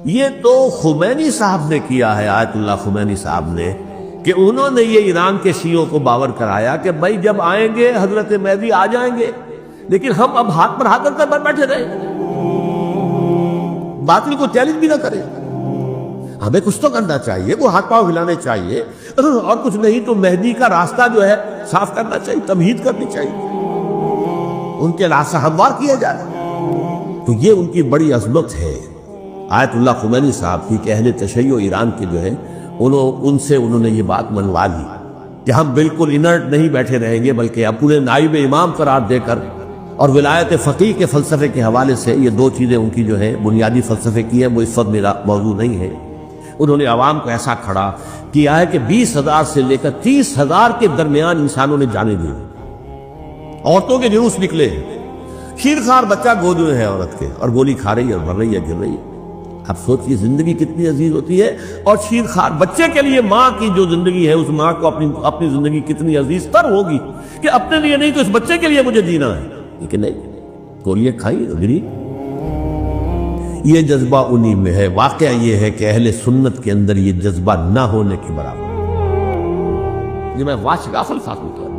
یہ تو خمینی صاحب نے کیا ہے، آیت اللہ خمینی صاحب نے، کہ انہوں نے یہ ایران کے شیعوں کو باور کرایا کہ بھائی جب آئیں گے حضرت مہدی آ جائیں گے، لیکن ہم اب ہاتھ پر ہاتھ رکھ کر بیٹھے رہیں، باطل کو چیلنج بھی نہ کریں، ہمیں کچھ تو کرنا چاہیے، وہ ہاتھ پاؤں ہلانے چاہیے، اور کچھ نہیں تو مہدی کا راستہ جو ہے صاف کرنا چاہیے، تمہید کرنی چاہیے، ان کے راستہ ہموار کیا جائے۔ تو یہ ان کی بڑی عظمت ہے آیت اللہ خمینی صاحب کی، کہ اہل تشیع ایران کے جو ہے ان سے انہوں نے یہ بات منوا لی کہ ہم بالکل انرٹ نہیں بیٹھے رہیں گے، بلکہ اپنے نائب امام قرار دے کر اور ولایت فقیہ کے فلسفے کے حوالے سے، یہ دو چیزیں ان کی جو ہے بنیادی فلسفے کی ہیں، وہ اس وقت میرا موضوع نہیں ہے۔ انہوں نے عوام کو ایسا کھڑا کیا ہے کہ 20,000 سے لے کر 30,000 کے درمیان انسانوں نے جانے دی، عورتوں کے جلوس نکلے، شیرخوار بچہ گود میں ہے عورت کے، اور گولی کھا رہی ہے اور مر رہی ہے، گر رہی ہے۔ اب سوچئے زندگی کتنی عزیز ہوتی ہے، اور شیرخوار بچے کے لیے ماں کی جو زندگی ہے، اس ماں کو اپنی زندگی کتنی عزیز تر ہوگی کہ اپنے لیے نہیں تو اس بچے کے لیے مجھے جینا ہے، لیکن نہیں، گولیاں کھائی گری۔ یہ جذبہ انہی میں ہے۔ واقعہ یہ ہے کہ اہل سنت کے اندر یہ جذبہ نہ ہونے کے برابر، یہ میں غافل ثابت ہوتا ہے۔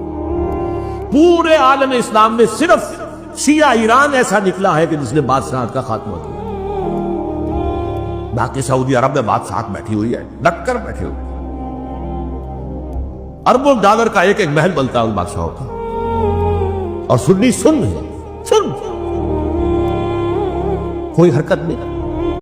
پورے عالم اسلام میں صرف شیعہ ایران ایسا نکلا ہے کہ جس نے بادشاہت کا خاتمہ کیا، باقی سعودی عرب میں بادشاہت بیٹھی ہوئی ہے، ڈٹ کر بیٹھے ہوئے، اربوں ڈالر کا ایک ایک محل بنتا ہے ان بادشاہوں کا، اور سنی سن ہے، سن، کوئی حرکت نہیں۔